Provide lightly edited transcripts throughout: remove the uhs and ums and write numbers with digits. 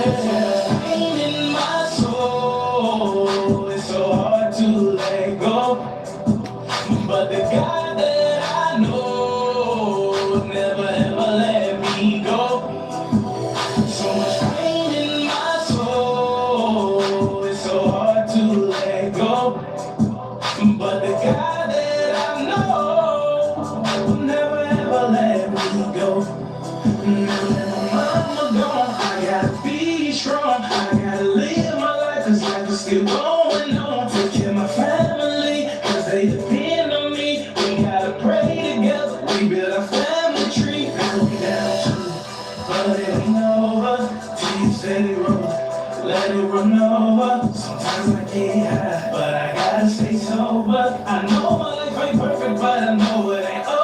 Pain in my soul, it's so hard to let go. But the God that I know never ever let me go. So much pain in my soul, it's so hard to let go. But the God that I know will never ever let me go. Now that my mama gone, I gotta be strong. I gotta live my life, cause life is still going on. Take care of my family, cause they depend on me. We gotta pray together, we build our family tree. Now we down to, but it ain't over till you steady roll. Let it run over. Sometimes I get high, but I gotta stay sober. I know my life ain't perfect, but I know it ain't over.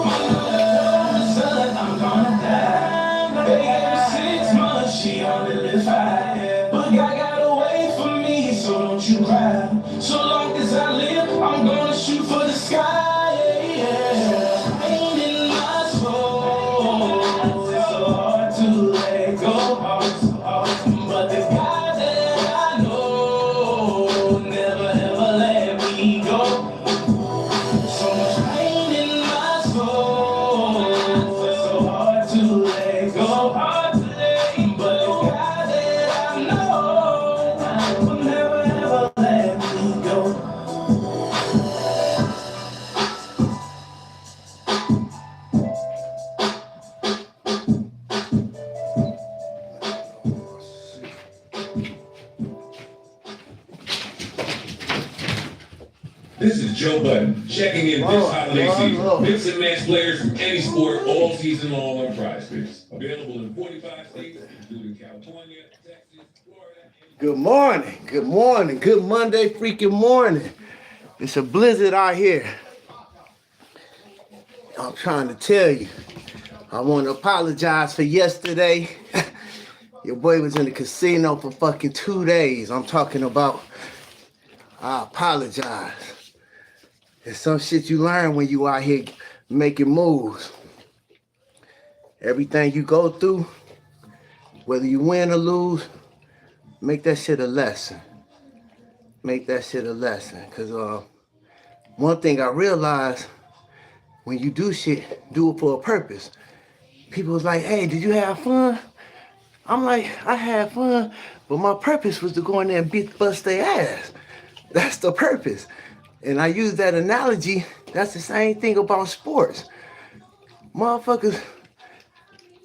My mama told me, son, I'm gonna die. They gave me 6 months, she only lived 5. But God got a way for me, so don't you cry. So long as I live, I'm gonna shoot for the sky. Yeah. Pain in my soul, it's so hard to let go. But the God that I know never ever let me go. So much pain in my soul, it's so hard to let go. But the God that I know will never ever let me go. This is Joe Budden, checking in this holiday season. Mix and match players from any sport all season long on Prize Picks. Available in 45 states, including California, Texas, Florida. Good morning, good Monday freaking morning. It's a blizzard out here. I'm trying to tell you. I want to apologize for yesterday. Your boy was in the casino for fucking 2 days. I'm talking about, I apologize. There's some shit you learn when you out here making moves. Everything you go through, whether you win or lose, make that shit a lesson. Make that shit a lesson. Cause one thing I realized, when you do shit, do it for a purpose. People was like, hey, did you have fun? I'm like, I had fun, but my purpose was to go in there and bust their ass. That's the purpose. And I use that analogy, that's the same thing about sports. Motherfuckers,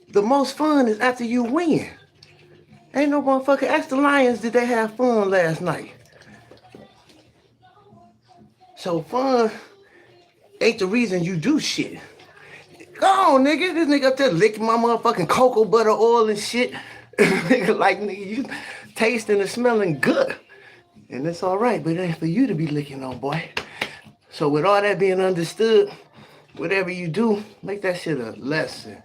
the most fun is after you win. Ain't no motherfucker, ask the Lions, did they have fun last night? So fun ain't the reason you do shit. Go on, nigga. This nigga up there licking my motherfucking cocoa butter oil and shit. Nigga, like, nigga, you tasting and smelling good. And it's all right, but it ain't for you to be licking on, boy. So with all that being understood, whatever you do, make that shit a lesson.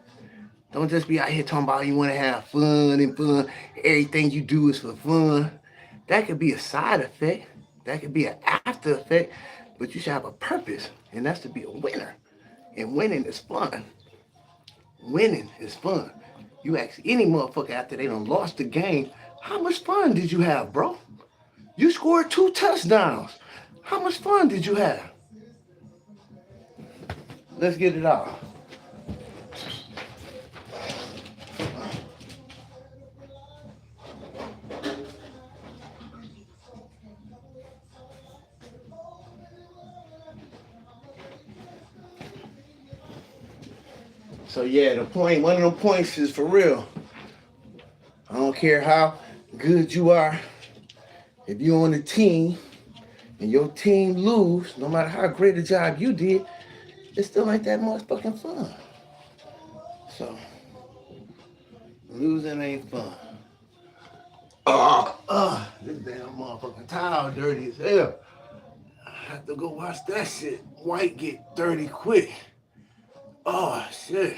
Don't just be out here talking about you want to have fun and fun. Everything you do is for fun. That could be a side effect. That could be an after effect. But you should have a purpose, and that's to be a winner. And winning is fun. Winning is fun. You ask any motherfucker after they done lost the game, how much fun did you have, bro? You scored 2 touchdowns. How much fun did you have? Let's get it out. So yeah, one of the points is for real. I don't care how good you are. If you're on a team and your team lose, no matter how great a job you did, it still ain't that much fucking fun. So, losing ain't fun. This damn motherfucking towel dirty as hell. I have to go wash that shit. White get dirty quick. Oh, shit.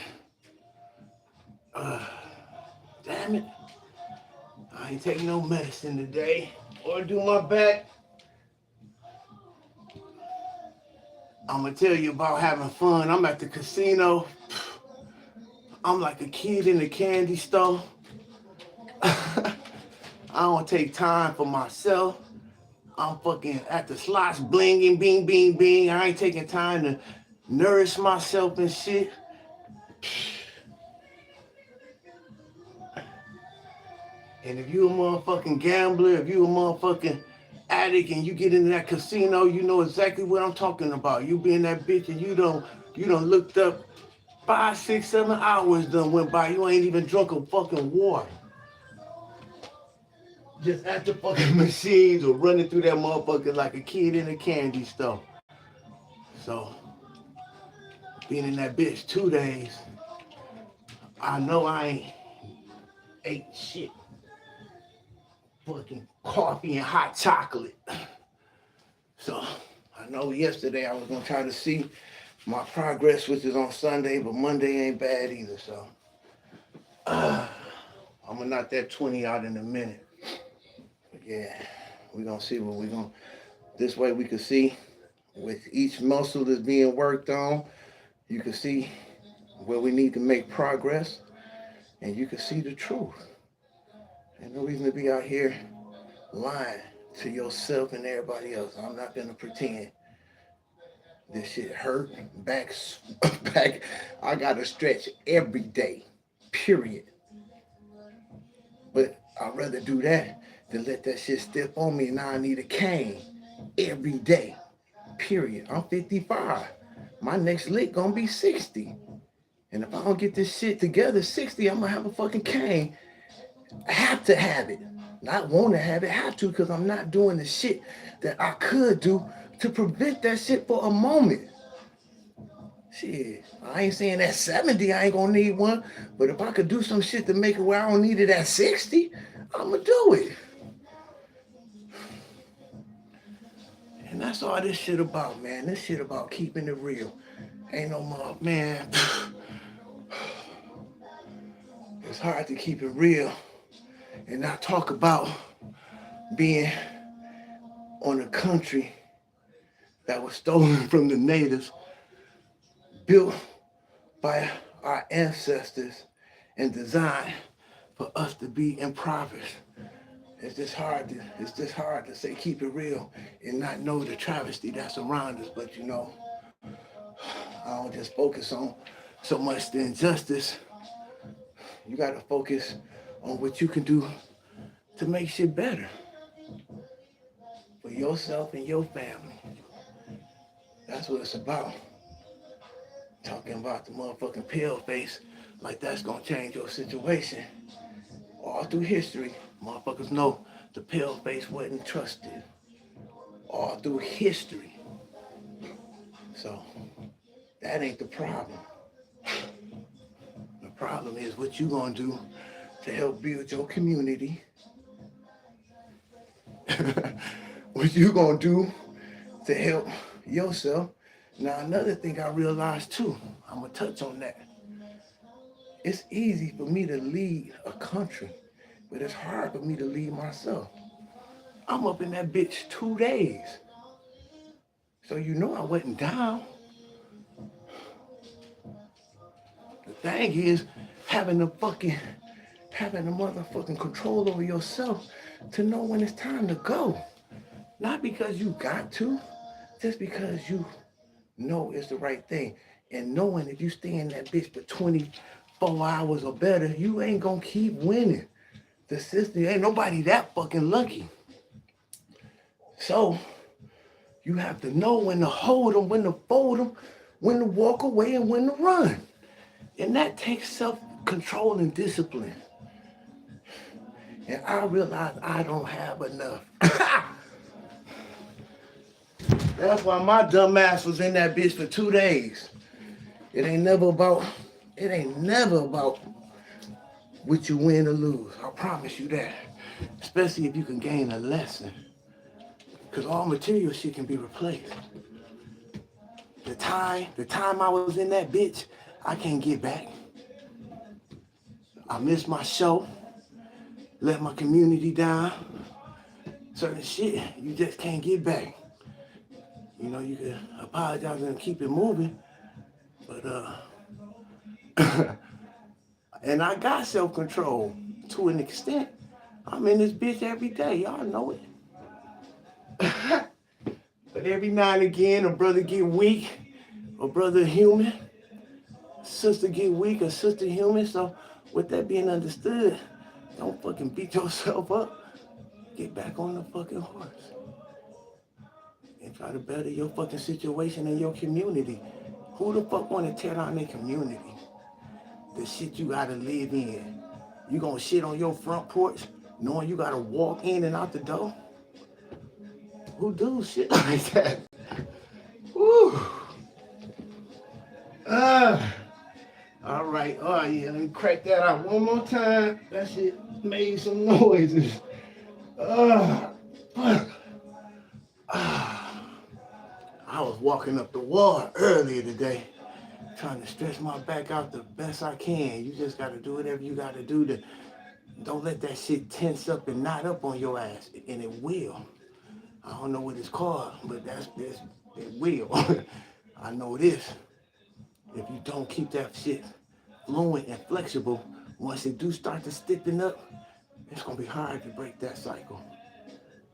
Damn it. I ain't taking no medicine today or do my back. I'm gonna tell you about having fun. I'm at the casino. I'm like a kid in a candy store. I don't take time for myself. I'm fucking at the slots blinging, bing, bing, bing. I ain't taking time to nourish myself and shit. And if you a motherfucking gambler, if you a motherfucking addict and you get into that casino, you know exactly what I'm talking about. You being that bitch and you don't looked up 5, 6, 7 hours done went by. You ain't even drunk a fucking water. Just at the fucking machines or running through that motherfucker like a kid in a candy store. So, being in that bitch 2 days, I know I ain't ate shit. Fucking coffee and hot chocolate. So, I know yesterday I was gonna try to see my progress, which is on Sunday, but Monday ain't bad either, so. I'm gonna knock that 20 out in a minute. But yeah, we're gonna see what we're gonna, this way we can see with each muscle that's being worked on, you can see where we need to make progress, and you can see the truth. Ain't no reason to be out here lying to yourself and everybody else. I'm not gonna pretend. This shit hurt, back, I gotta stretch every day, period. But I'd rather do that than let that shit step on me and now I need a cane every day, period. I'm 55. My next lick gonna be 60. And if I don't get this shit together, 60, I'm gonna have a fucking cane. I have to have it. Not want to have it, have to, because I'm not doing the shit that I could do to prevent that shit for a moment. Shit, I ain't saying at 70 I ain't gonna need one, but if I could do some shit to make it where I don't need it at 60, I'ma do it. And that's all this shit about, man. This shit about keeping it real. Ain't no more, man. It's hard to keep it real and not talk about being on a country that was stolen from the natives, built by our ancestors and designed for us to be impoverished. It's just hard to say keep it real and not know the travesty that's around us. But you know, I don't just focus on so much the injustice. You gotta focus on what you can do to make shit better for yourself and your family. That's what it's about. Talking about the motherfucking pale face like that's gonna change your situation. All through history, motherfuckers know the pale face wasn't trusted. All through history. So, that ain't the problem. The problem is what you gonna do to help build your community. What you gonna do to help yourself. Now, another thing I realized too, I'm gonna touch on that. It's easy for me to lead a country, but it's hard for me to lead myself. I'm up in that bitch 2 days. So you know I wasn't down. The thing is having the motherfucking control over yourself to know when it's time to go. Not because you got to, just because you know it's the right thing. And knowing if you stay in that bitch for 24 hours or better, you ain't gonna keep winning. The system, ain't nobody that fucking lucky. So, you have to know when to hold them, when to fold them, when to walk away, and when to run. And that takes self-control and discipline. And I realize I don't have enough. That's why my dumb ass was in that bitch for 2 days. It ain't never about what you win or lose. I promise you that. Especially if you can gain a lesson. Because all material shit can be replaced. The time I was in that bitch, I can't get back. I missed my show, let my community down. Certain shit you just can't get back. You know, you can apologize and keep it moving, but and I got self-control to an extent. I'm in this bitch every day. Y'all know it. But every now and again, a brother get weak, a brother human, sister get weak, a sister human. So with that being understood, don't fucking beat yourself up. Get back on the fucking horse and try to better your fucking situation in your community. Who the fuck want to tear down their community? The shit you gotta live in. You gonna shit on your front porch knowing you gotta walk in and out the door? Who do shit like that? Woo. All right. Oh yeah, let me crack that out one more time. That shit made some noises. Fuck. I was walking up the wall earlier today, trying to stretch my back out the best I can. You just gotta do whatever you gotta do to don't let that shit tense up and knot up on your ass, and it will. I don't know what it's called, but it will. I know this. If you don't keep that shit fluent and flexible, once it do start to stiffen up, it's gonna be hard to break that cycle.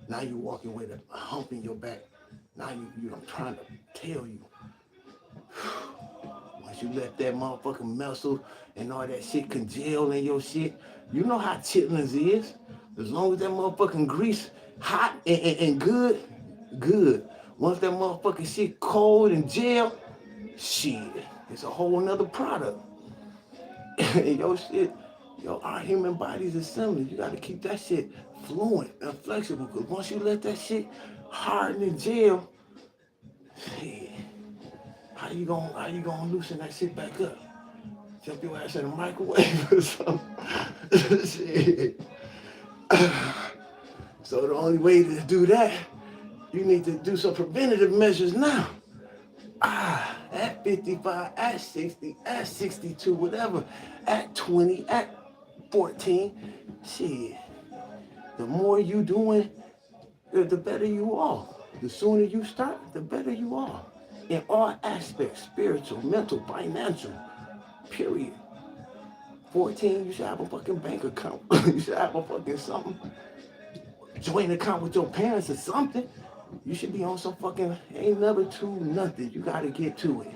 Now you walking with a hump in your back. Now I'm trying to tell you. Once you let that motherfucking muscle and all that shit congeal in your shit, you know how chitlins is. As long as that motherfucking grease hot and good, good. Once that motherfucking shit cold and gel, shit, it's a whole nother product. Your shit, our human body's assembly. You gotta keep that shit fluent and flexible. Cause once you let that shit harden and gel, shit, how you gonna loosen that shit back up? Jump your ass in a microwave or something. Shit. So the only way to do that, you need to do some preventative measures now. At 55, at 60, at 62, whatever, at 20, at 14, shit. The more you doing, the better you are. The sooner you start, the better you are. In all aspects, spiritual, mental, financial, period. 14, you should have a fucking bank account. You should have a fucking something. Joint account with your parents or something. You should be on some fucking, ain't never to nothing. You gotta get to it.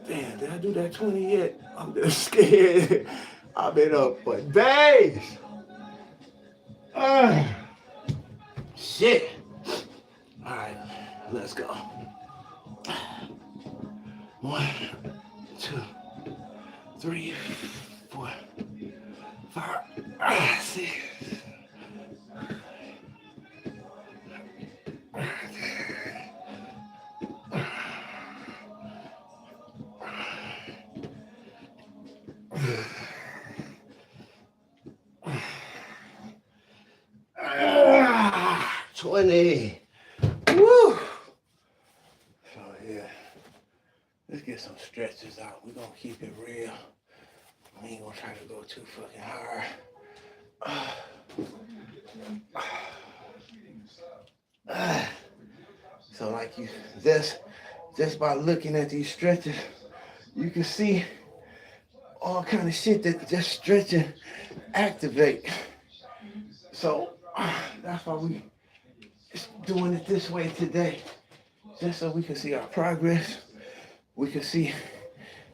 Damn, did I do that 20 yet? I'm just scared. I've been up for days. Shit. All right, let's go. 1, 2, 3, 4, 5, 6. Ah, 20. Woo! So yeah, let's get some stretches out. We're gonna keep it real. We ain't gonna try to go too fucking hard. So like you just by looking at these stretches, you can see all kind of shit that just stretching activate. So that's why we doing it this way today, just so we can see our progress. We can see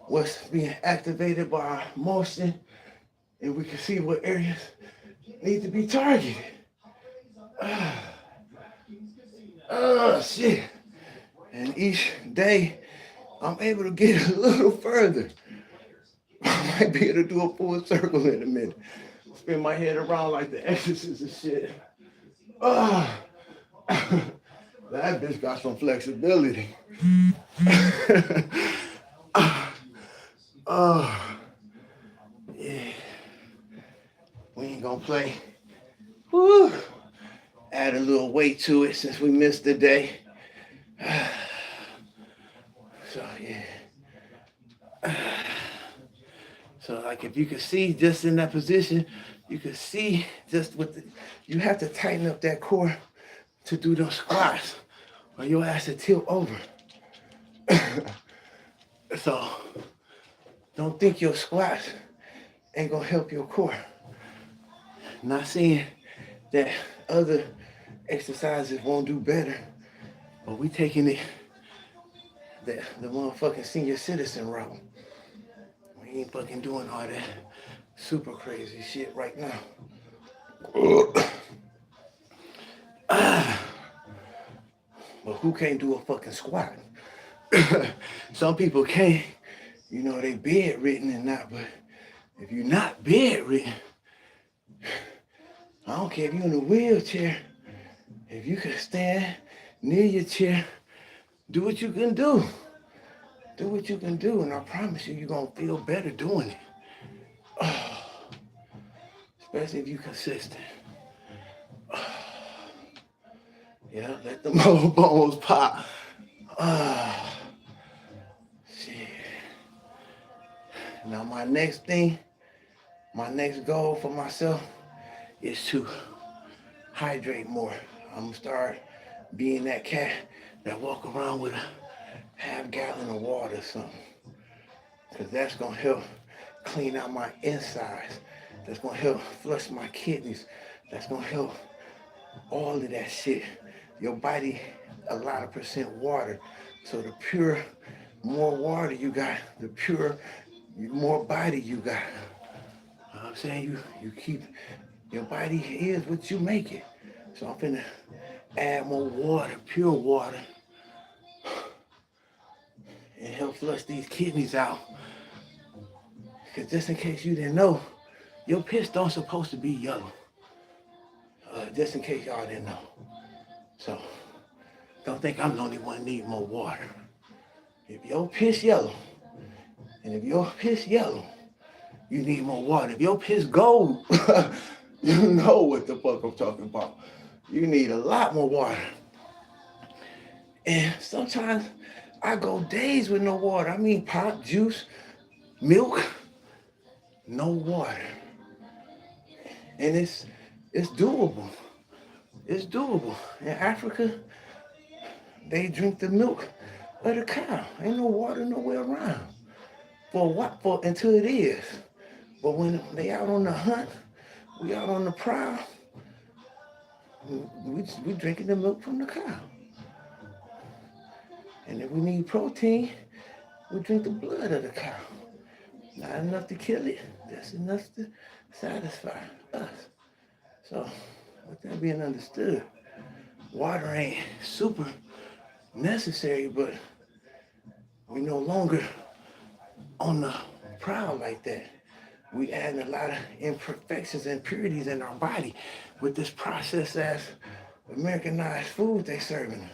what's being activated by our motion, and we can see what areas need to be targeted. Shit. And each day, I'm able to get a little further. I might be able to do a full circle in a minute. Spin my head around like the Exorcist and shit. That bitch got some flexibility. Yeah. We ain't gonna play. Woo. Add a little weight to it since we missed the day. So yeah. So like if you can see just in that position, you can see just you have to tighten up that core to do those squats or your ass will tilt over. So don't think your squats ain't gonna help your core. Not saying that other exercises won't do better, but we taking it the motherfucking senior citizen route. We ain't fucking doing all that super crazy shit right now. But who can't do a fucking squat? Some people can't, you know, they bedridden and not, but if you're not bedridden, I don't care if you're in a wheelchair, if you can stand near your chair, do what you can do. Do what you can do, and I promise you, you're gonna feel better doing it. Especially if you're consistent. Yeah, let the old bones pop. Shit. Now my next goal for myself is to hydrate more. I'm gonna start being that cat that walk around with a half-gallon of water or something. Cause that's gonna help clean out my insides. That's gonna help flush my kidneys. That's gonna help all of that shit. Your body, a lot of percent water. So the more water you got, the more body you got. You know what I'm saying? You keep, your body is what you make it. So I'm finna add more water, pure water, and help flush these kidneys out. Because just in case you didn't know, your piss don't supposed to be yellow. Just in case y'all didn't know. So, don't think I'm the only one needing more water. If your piss yellow, and if your piss yellow, you need more water. If your piss gold, you know what the fuck I'm talking about. You need a lot more water. And sometimes I go days with no water. I mean pop, juice, milk, no water. And it's doable. It's doable. In Africa, they drink the milk of the cow. Ain't no water nowhere around. Until it is. But when they out on the hunt, we out on the prowl, we drinking the milk from the cow. And if we need protein, we drink the blood of the cow. Not enough to kill it, that's enough to satisfy us. So, with that being understood, water ain't super necessary, but we no longer on the prowl like that. We adding a lot of imperfections and impurities in our body with this processed ass Americanized food they serving us.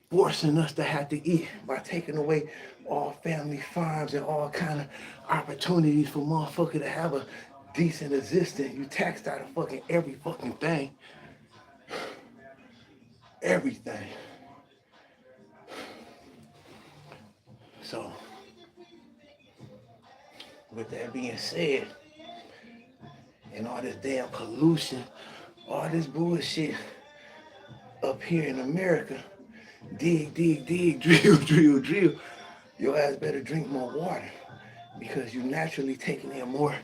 Forcing us to have to eat by taking away all family farms and all kind of opportunities for motherfucker to have a decent existence. You taxed out of fucking every fucking thing. Everything. So, with that being said, and all this damn pollution, all this bullshit up here in America, dig, drill, your ass better drink more water because you're naturally taking in more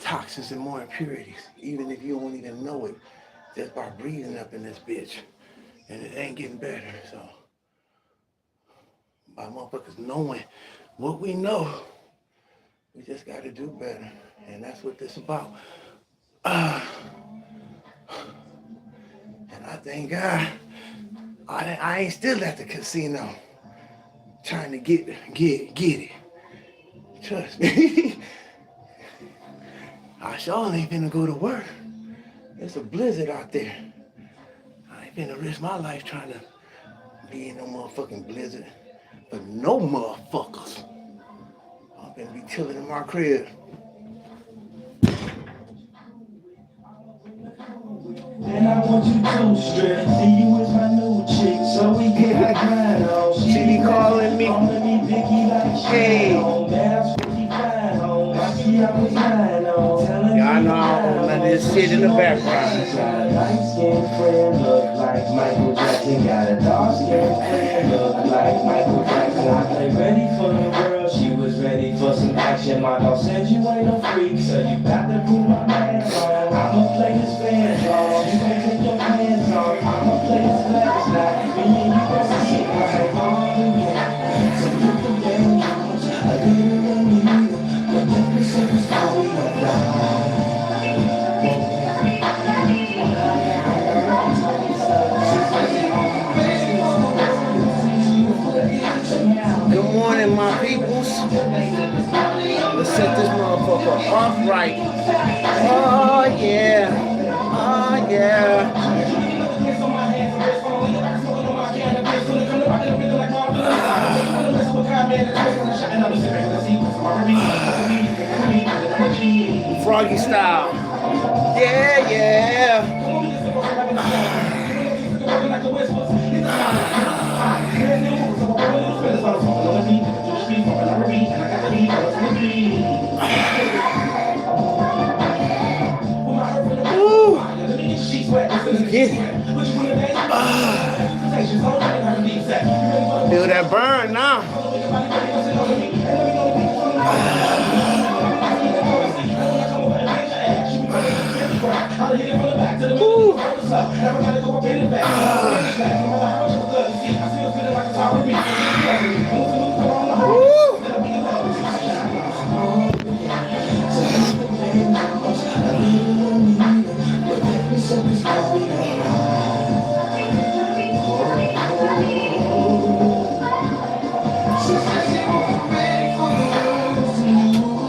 toxins and more impurities, even if you don't even know it, just by breathing up in this bitch. And it ain't getting better, so by motherfuckers knowing what we know, we just gotta do better, and that's what this about. And I thank God I ain't still at the casino trying to get it. Trust me. I sure ain't finna go to work. There's a blizzard out there. I ain't finna risk my life trying to be in no motherfucking blizzard for no motherfuckers. I'm finna be chilling in my crib. And I want you to strip. See you with my new chick, so we get that grind on. She be calling me. Vicky like Hey. That's what she fine on. I see I was lying on. Y'all know I don't let this shit in the background. Got a light skinned friend, look like Michael Jackson. Got a dark skinned friend, look like Michael Jackson. I play ready for the world, she was ready for some action. My dog said you ain't no freak, so you got to prove my man wrong. I'm a Yeah, yeah. Woo. Let's get it. Feel that burn now. Woo.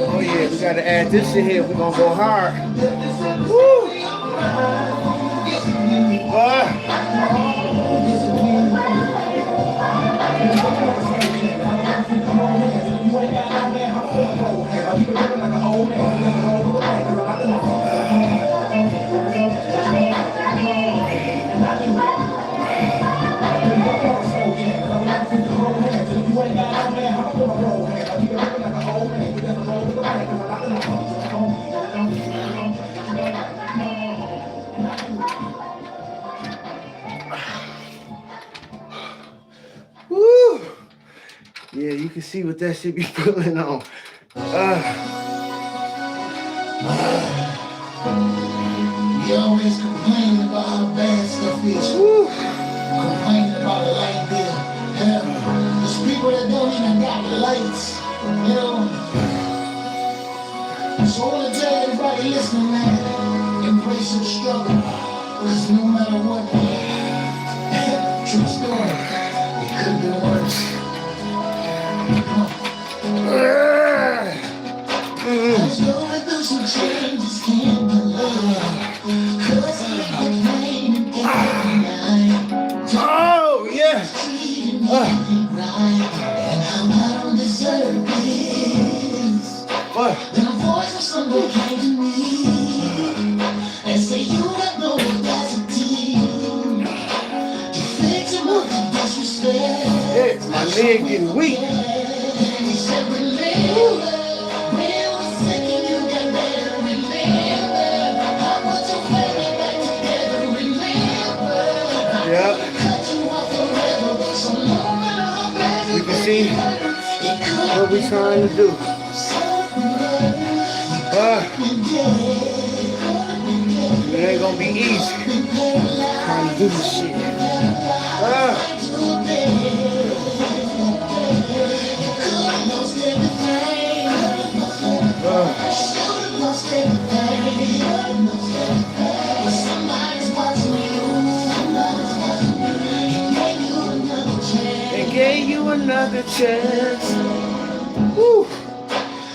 Oh yeah, we gotta add this shit here. We're gonna go hard. Woo. Woo! Yeah, you can see what that shit be pulling on. You always complain about how bad stuff is. Woo! Complaining about the light bill. Hell, there's people that don't even got lights. You know? So I want to tell everybody listening, man, embrace your struggle. Because no matter what, true story, it could be worse. I was going through some changes, can't believe. Cause I ain't complaining every night. Oh, yeah. Treating me right. And how I don't deserve this. What? Then a voice of someone came to me and said, you got no capacity to fix him up with disrespect. Yeah, my leg getting weak. He said, remember, when I was sick and you got better. Remember, I put your family back together. Remember, Yeah. cut you off forever. So no matter how bad You can see it could what we trying to do. It ain't gonna be easy trying to do this shit. They gave you another chance. Woo.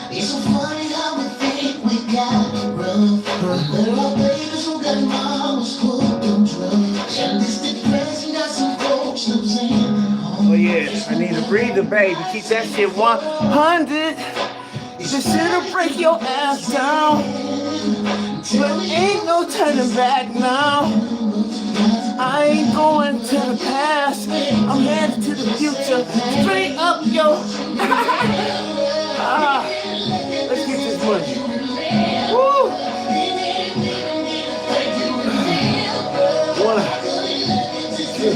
It's so funny how we think we got it rough. There are babies who got mamas hooked on drugs. And this depression got some folks losing Oh yeah, I need a breather, baby. Keep that shit 100. This shit'll break your ass down. But ain't no turning back now. I ain't going to the past. I'm headed to the future. Straight up, yo. Let's get this money. Woo! One, two, 6,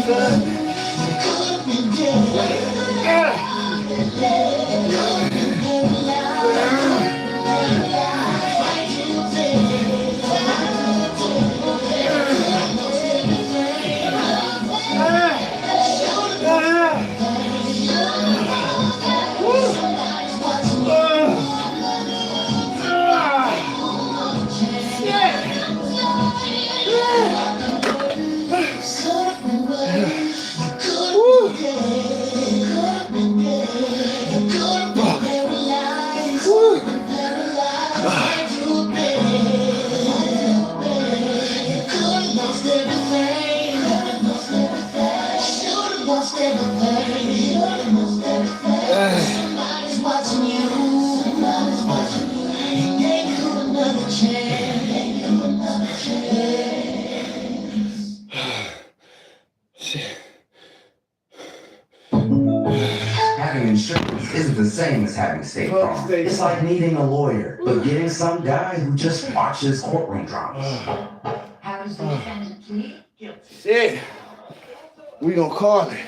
7, 8. the same as having State Fuck Farm. State It's like needing a lawyer, but getting some guy who just watches courtroom dramas. How does the defendant plead? Shit. We gonna call it.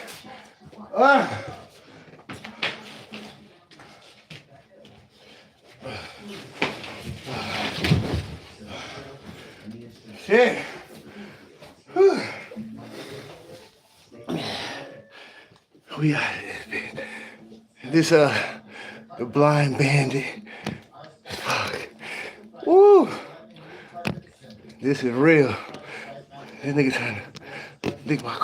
Shit. Whew. We out of this bitch. This the blind bandit. Fuck. Woo. This is real. This nigga trying to lick my car.